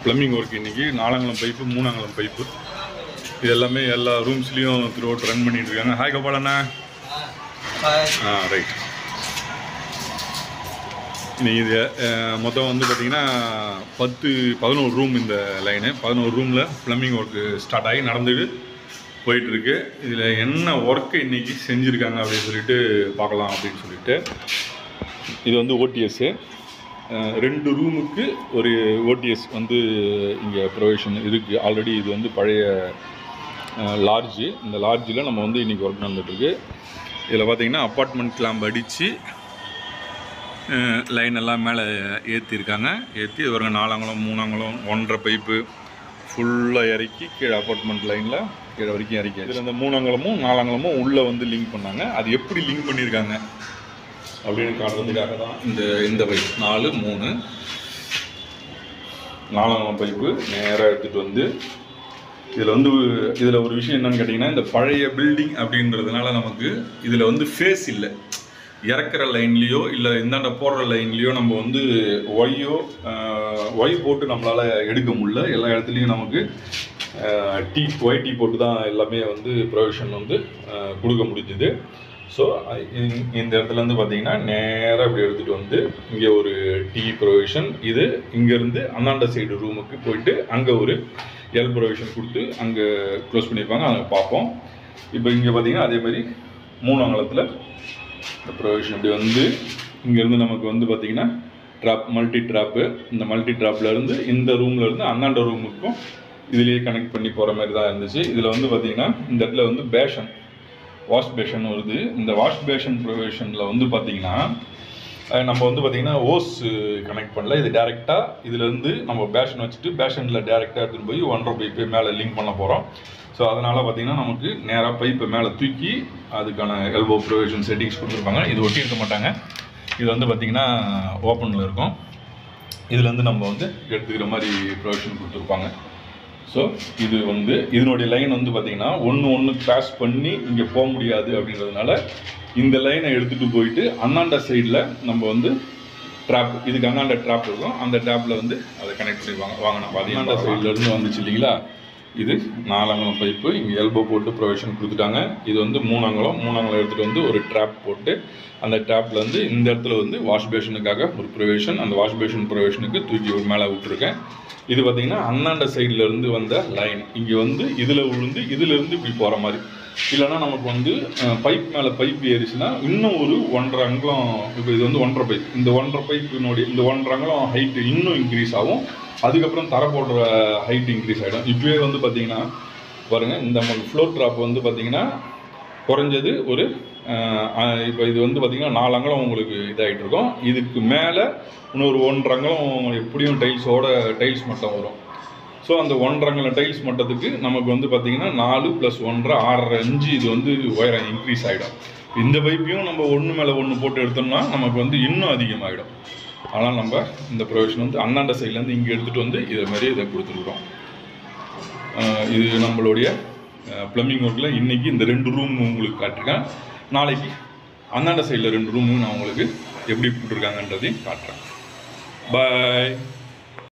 Plumbing work இன்றைக்கி 4 அங்குலம் pipe 3 அங்குலம் பைப்பு இது எல்லாமே எல்லா ரூம்ஸ்லேயும் த்ரூ அவுட் ரன் பண்ணிகிட்டு இருக்காங்க. ஹாய் கோபால் அண்ணா. ரைட். இன்னைக்கு இது மொத்தம் வந்து பார்த்திங்கன்னா 11 ரூம் இந்த லைனு. 11 ரூமில் ப்ளம்பிங் ஒர்க்கு ஸ்டார்ட் ஆகி நடந்துட்டு போயிட்டுருக்கு. இதில் என்ன ஒர்க்கு இன்றைக்கி செஞ்சுருக்காங்க அப்படின்னு சொல்லிட்டு பார்க்கலாம் அப்படின்னு சொல்லிட்டு. இது வந்து ஓடிஎஸ்ஸு 2 ரூமுக்கு ஒரு ஓடிஎஸ் வந்து இங்கே ப்ரொவிஷன் இருக்குது ஆல்ரெடி. இது வந்து பழைய லார்ஜு. இந்த லார்ஜில் நம்ம வந்து இன்றைக்கி ஒர்க் நடந்துகிட்ருக்கு. இதில் பார்த்திங்கன்னா அப்பார்ட்மெண்ட் கிளாம்ப் அடித்து லைன் எல்லாம் மேலே ஏற்றிருக்காங்க. ஏற்றி இவருங்க 4 அங்குலம் 3 அங்குலம் 1.5 பைப்பு ஃபுல்லாக இறக்கி கீழே அப்பார்ட்மெண்ட் லைனில் கீழே வரைக்கும் இறக்கி. இதில் இந்த 3 அங்குலமும் 4 அங்குலமும் உள்ளே வந்து லிங்க் பண்ணாங்க. அது எப்படி லிங்க் பண்ணியிருக்காங்க அப்படின்னு காட்டுறதுக்காக தான் இந்த பைப் 4 3 4 அங்குலம் பைப்பு நேராக எடுத்துகிட்டு வந்து இதில் ஒரு விஷயம் என்னென்னு கேட்டிங்கன்னா, இந்த பழைய பில்டிங் அப்படின்றதுனால நமக்கு இதில் வந்து ஃபேஸ் இல்லை. இறக்குற லைன்லேயோ இல்லை இந்தாண்ட போடுற லைன்லேயோ நம்ம வந்து ஒய் போட்டு நம்மளால் எடுக்க முடியல. எல்லா இடத்துலையும் நமக்கு ஒய் டீ போட்டு தான் எல்லாமே வந்து ப்ரொவிஷன் வந்து கொடுக்க முடிஞ்சுது. ஸோ இந்த இடத்துல வந்து பார்த்திங்கன்னா நேராக இப்படி எடுத்துகிட்டு வந்து இங்கே ஒரு டீ ப்ரொவிஷன். இது இங்கேருந்து அந்தாண்ட சைடு ரூமுக்கு போயிட்டு அங்கே ஒரு எல் ப்ரொவிஷன் கொடுத்து அங்கே க்ளோஸ் பண்ணியிருப்பாங்க. அங்கே பார்ப்போம். இப்போ இங்கே பார்த்திங்கன்னா அதேமாதிரி 3 அங்குலத்தில் இந்த ப்ரொவிஷன் இப்படி வந்து இங்கேருந்து நமக்கு வந்து பார்த்திங்கன்னா மல்டி ட்ராப்பு. இந்த மல்டி ட்ராப்லேருந்து இந்த ரூம்லேருந்து அந்தாண்ட ரூமுக்கும் இதுலேயே கனெக்ட் பண்ணி போகிற மாதிரி தான் இருந்துச்சு. இதில் வந்து பார்த்திங்கன்னா இந்த இடத்துல வந்து வாஷ் பேஷன் வருது. இந்த வாஷ் பேஷன் ப்ரொவிஷனில் வந்து பார்த்திங்கன்னா நம்ம வந்து பார்த்திங்கன்னா ஓஸ் கனெக்ட் பண்ணல. இது டேரெக்டாக இதிலேருந்து நம்ம பேஷன் வச்சுட்டு பேஷனில் டேரெக்டாக எடுத்துகிட்டு போய் 1.5 பைப்பு மேலே லிங்க் பண்ண போகிறோம். ஸோ அதனால் பார்த்திங்கன்னா நமக்கு நேராக பைப்பை மேலே தூக்கி அதுக்கான எல்போ ப்ரொவிஷன் செட்டிங்ஸ் கொடுத்துருப்பாங்க. இது ஒட்டி இருக்க மாட்டாங்க. இது வந்து பார்த்திங்கன்னா ஓப்பனில் இருக்கும். இதுலேருந்து நம்ம வந்து எடுத்துக்கிற மாதிரி ப்ரொவிஷன் கொடுத்துருப்பாங்க. ஸோ இது வந்து இதனுடைய லைன் வந்து பார்த்திங்கன்னா ஒன்று கிராஸ் பண்ணி இங்கே போக முடியாது அப்படின்றதுனால இந்த லைனை எடுத்துகிட்டு போயிட்டு அந்தாண்ட சைடில் நம்ம வந்து ட்ராப், இதுக்கு அந்தாண்ட ட்ராப் இருக்கும். அந்த ட்ராப்பில் வந்து அதை கனெக்ட் பண்ணிடுவாங்க. வாங்க நம்ம அந்தாண்ட சைட்லேருந்து வந்துச்சு இல்லைங்களா. இது 4 அங்குலம் பைப்பு. இங்கே எல்போ போட்டு ப்ரொவிஷன் கொடுத்துட்டாங்க. இது வந்து 3 அங்குலம் எடுத்துகிட்டு வந்து ஒரு ட்ராப் போட்டு அந்த ட்ராப்பில் வந்து இந்த இடத்துல வந்து வாஷ் பேஷனுக்காக ஒரு ப்ரொவிஷன், அந்த வாஷ் பேஷன் ப்ரொவிஷனுக்கு தூக்கி ஒரு மேலே விட்டுருக்கேன். இது பார்த்திங்கன்னா அந்தாண்ட சைட்லேருந்து வந்த லைன் இங்கே வந்து இதில் விழுந்து இதிலேருந்து இப்படி போகிற மாதிரி. இல்லைனா நமக்கு வந்து பைப் மேலே பைப் ஏறிச்சுன்னா இன்னும் ஒரு 1.5 அங்குலம். இப்போ இது வந்து 1.5 பைப். இந்த 1.5 பைப்பினுடைய இந்த 1.5 அங்குலம் ஹைட்டு இன்னும் இன்க்ரீஸ் ஆகும். அதுக்கப்புறம் தர போடுற ஹைட் இன்க்ரீஸ் ஆகிடும். இப்போவே வந்து பார்த்திங்கன்னா பாருங்கள், இந்த ஃப்ளோர் ட்ராப் வந்து பார்த்திங்கன்னா குறைஞ்சது ஒரு இப்போ இது வந்து பார்த்திங்கன்னா 4 அங்குலம் உங்களுக்கு இதாகிட்டு இருக்கும். இதுக்கு மேலே இன்னொரு 1.5 அங்குலம் எப்படியும் டைல்ஸ் மட்டம் வரும். ஸோ அந்த 1.5 அங்குலம் டைல்ஸ் மட்டத்துக்கு நமக்கு வந்து பார்த்திங்கன்னா 4 + 1.5 6 5 இது வந்து உயரம் இன்க்ரீஸ் ஆகிடும். இந்த பைப்பையும் நம்ம ஒன்று மேலே ஒன்று போட்டு எடுத்தோம்னா நமக்கு வந்து இன்னும் அதிகமாகிடும். ஆனால் நம்ம இந்த ப்ரொவிஷன் வந்து அந்தாண்ட சைட்லேருந்து இங்கே எடுத்துகிட்டு வந்து இதை மாதிரி இதை கொடுத்துருக்குறோம். இது நம்மளுடைய ப்ளம்பிங் ஒர்க்கில் இன்றைக்கி இந்த 2 ரூம் உங்களுக்கு காட்டிருக்கேன். நாளைக்கு அந்தாண்ட சைடில் 2 ரூமும் நான் உங்களுக்கு எப்படி போட்டிருக்காங்கன்றதையும் காட்டுறேன். பாய்.